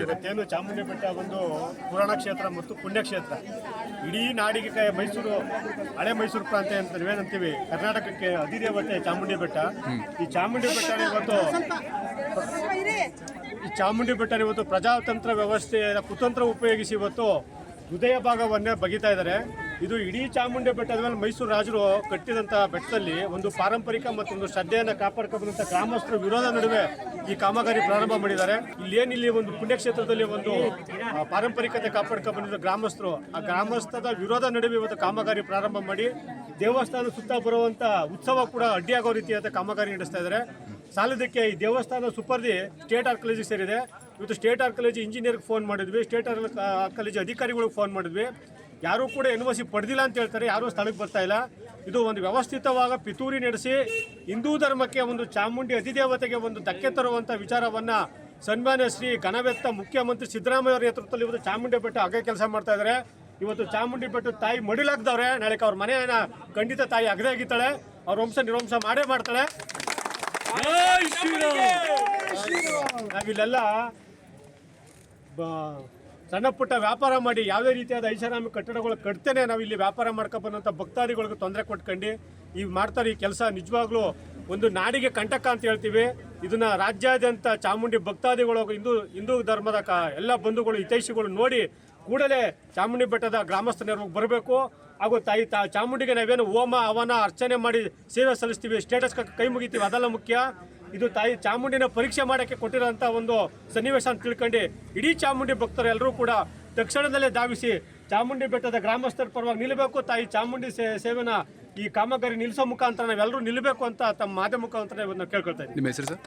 ಇವತ್ತೇನು ಚಾಮುಂಡಿ ಬೆಟ್ಟ ಒಂದು ಪುರಾಣ ಕ್ಷೇತ್ರ ಮತ್ತು ಪುಣ್ಯಕ್ಷೇತ್ರ. ಇಡೀ ನಾಡಿಗೆ ಮೈಸೂರು ಹಳೆ ಮೈಸೂರು ಪ್ರಾಂತ್ಯ ಅಂತ ನಾವೇನಂತೀವಿ, ಕರ್ನಾಟಕಕ್ಕೆ ಅಧಿದೇವತೆ ಚಾಮುಂಡಿ ಬೆಟ್ಟ. ಈ ಚಾಮುಂಡಿ ಬೆಟ್ಟ ಇವತ್ತು ಪ್ರಜಾತಂತ್ರ ವ್ಯವಸ್ಥೆಯ ಕುತಂತ್ರ ಉಪಯೋಗಿಸಿ ಇವತ್ತು ಹೃದಯ ಭಾಗವನ್ನೇ ಬಗಿತಾ ಇದ್ದಾರೆ. ಇದು ಇಡೀ ಚಾಮುಂಡಿ ಬೆಟ್ಟದ ಮೇಲೆ ಮೈಸೂರು ರಾಜರು ಕಟ್ಟಿದಂಥ ಬೆಟ್ಟದಲ್ಲಿ ಒಂದು ಪಾರಂಪರಿಕ ಮತ್ತೊಂದು ಶ್ರದ್ಧೆಯನ್ನು ಕಾಪಾಡ್ಕೊಂಡಂಥ ಗ್ರಾಮಸ್ಥರ ವಿರೋಧ ನಡುವೆ ಈ ಕಾಮಗಾರಿ ಪ್ರಾರಂಭ ಮಾಡಿದ್ದಾರೆ. ಇಲ್ಲಿ ಒಂದು ಪುಣ್ಯಕ್ಷೇತ್ರದಲ್ಲಿ ಒಂದು ಪಾರಂಪರಿಕತೆ ಕಾಪಾಡ್ಕೊಂಡು ಬಂದಿದ್ದ ಗ್ರಾಮಸ್ಥರು, ಆ ಗ್ರಾಮಸ್ಥದ ವಿರೋಧ ನಡುವೆ ಇವತ್ತು ಕಾಮಗಾರಿ ಪ್ರಾರಂಭ ಮಾಡಿ ದೇವಸ್ಥಾನ ಸುತ್ತ ಬರುವಂಥ ಉತ್ಸವ ಕೂಡ ಅಡ್ಡಿಯಾಗೋ ರೀತಿಯಾದ ಕಾಮಗಾರಿ ನಡೆಸ್ತಾ ಇದ್ದಾರೆ. ಸಾಲದಕ್ಕೆ ಈ ದೇವಸ್ಥಾನ ಸುಪರ್ದಿ ಸ್ಟೇಟ್ ಆರ್ಕಿಯಾಲಜಿ ಸೇರಿದೆ. ಇವತ್ತು ಸ್ಟೇಟ್ ಆರ್ಕಿಯಾಲಜಿ ಇಂಜಿನಿಯರ್ಗೆ ಫೋನ್ ಮಾಡಿದ್ವಿ, ಸ್ಟೇಟ್ ಆರ್ಕಿಯಾಲಜಿ ಅಧಿಕಾರಿಗಳಿಗೆ ಫೋನ್ ಮಾಡಿದ್ವಿ. ಯಾರೂ ಕೂಡ NOC ಪಡೆದಿಲ್ಲ ಅಂತ ಹೇಳ್ತಾರೆ, ಯಾರೂ ಸ್ಥಳಕ್ಕೆ ಬರ್ತಾ ಇಲ್ಲ. ಇದು ಒಂದು ವ್ಯವಸ್ಥಿತವಾಗಿ ಪಿತೂರಿ ನಡೆಸಿ ಹಿಂದೂ ಧರ್ಮಕ್ಕೆ ಒಂದು ಚಾಮುಂಡಿ ಅಧಿದೇವತೆಗೆ ಒಂದು ಧಕ್ಕೆ ತರುವಂಥ ವಿಚಾರವನ್ನು ಸನ್ಮಾನ್ಯ ಶ್ರೀ ಘನವೆತ್ತ ಮುಖ್ಯಮಂತ್ರಿ ಸಿದ್ದರಾಮಯ್ಯ ಅವರ ನೇತೃತ್ವದಲ್ಲಿ ಇವತ್ತು ಚಾಮುಂಡಿ ಬೆಟ್ಟ ಅಗೆ ಕೆಲಸ ಮಾಡ್ತಾ ಇದ್ದಾರೆ. ಇವತ್ತು ಚಾಮುಂಡಿ ಬೆಟ್ಟ ತಾಯಿ ಮಡಿಲಾಗ್ದವ್ರೆ, ನಾಳೆ ಅವ್ರ ಮನೆಯನ್ನ ಖಂಡಿತ ತಾಯಿ ಅಗದೆ ಆಗಿತ್ತಾಳೆ, ಅವ್ರ ವಂಶ ನಿರ್ವಂಶ ಮಾಡೇ ಮಾಡ್ತಾಳೆ. ನಾವಿಲ್ಲೆಲ್ಲ ಸಣ್ಣ ಪುಟ್ಟ ವ್ಯಾಪಾರ ಮಾಡಿ ಯಾವುದೇ ರೀತಿಯಾದ ಐಷಾರಾಮಿ ಕಟ್ಟಡಗಳು ಕಟ್ತೇನೆ ನಾವಿಲ್ಲಿ ವ್ಯಾಪಾರ ಮಾಡ್ಕೊಂಡು ಬಂದಂಥ ಭಕ್ತಾದಿಗಳಿಗೆ ತೊಂದರೆ ಕೊಟ್ಕೊಂಡು ಈಗ ಮಾಡ್ತಾರೆ. ಈ ಕೆಲಸ ನಿಜವಾಗ್ಲೂ ಒಂದು ನಾಡಿಗೆ ಕಂಟಕ ಅಂತ ಹೇಳ್ತೀವಿ. ಇದನ್ನ ರಾಜ್ಯಾದ್ಯಂತ ಚಾಮುಂಡಿ ಭಕ್ತಾದಿಗಳು ಹಿಂದೂ ಧರ್ಮದ ಎಲ್ಲ ಬಂಧುಗಳು ಹಿತೈಷಿಗಳು ನೋಡಿ ಕೂಡಲೇ ಚಾಮುಂಡಿ ಬೆಟ್ಟದ ಗ್ರಾಮಸ್ಥ ನೆರವಿಗೆ ಬರಬೇಕು. ಹಾಗೂ ತಾಯಿ ಚಾಮುಂಡಿಗೆ ನಾವೇನು ಹೋಮ ಹವನ ಅರ್ಚನೆ ಮಾಡಿ ಸೇವೆ ಸಲ್ಲಿಸ್ತೀವಿ, ಸ್ಟೇಟಸ್ ಕೈ ಮುಗಿತೀವಿ, ಅದೆಲ್ಲ ಮುಖ್ಯ. ಇದು ತಾಯಿ ಚಾಮುಂಡಿನ ಪರೀಕ್ಷೆ ಮಾಡೋಕ್ಕೆ ಕೊಟ್ಟಿರೋಂಥ ಒಂದು ಸನ್ನಿವೇಶ ಅಂತ ತಿಳ್ಕೊಂಡು ಇಡೀ ಚಾಮುಂಡಿ ಭಕ್ತರು ಎಲ್ಲರೂ ಕೂಡ ತಕ್ಷಣದಲ್ಲೇ ಧಾವಿಸಿ ಚಾಮುಂಡಿ ಬೆಟ್ಟದ ಗ್ರಾಮಸ್ಥರ ಪರವಾಗಿ ನಿಲ್ಲಬೇಕು. ತಾಯಿ ಚಾಮುಂಡಿ ಸೇವೆನ ಈ ಕಾಮಗಾರಿ ನಿಲ್ಲಿಸೋ ಮುಖಾಂತರ ನಾವೆಲ್ಲರೂ ನಿಲ್ಲಬೇಕು ಅಂತ ತಮ್ಮ ಮಾಧ್ಯಮ ಮುಖಾಂತರ ಕೇಳ್ಕೊಳ್ತಾ ಇದ್ದೀವಿ. ನಿಮ್ಮ ಹೆಸರು ಸರ್?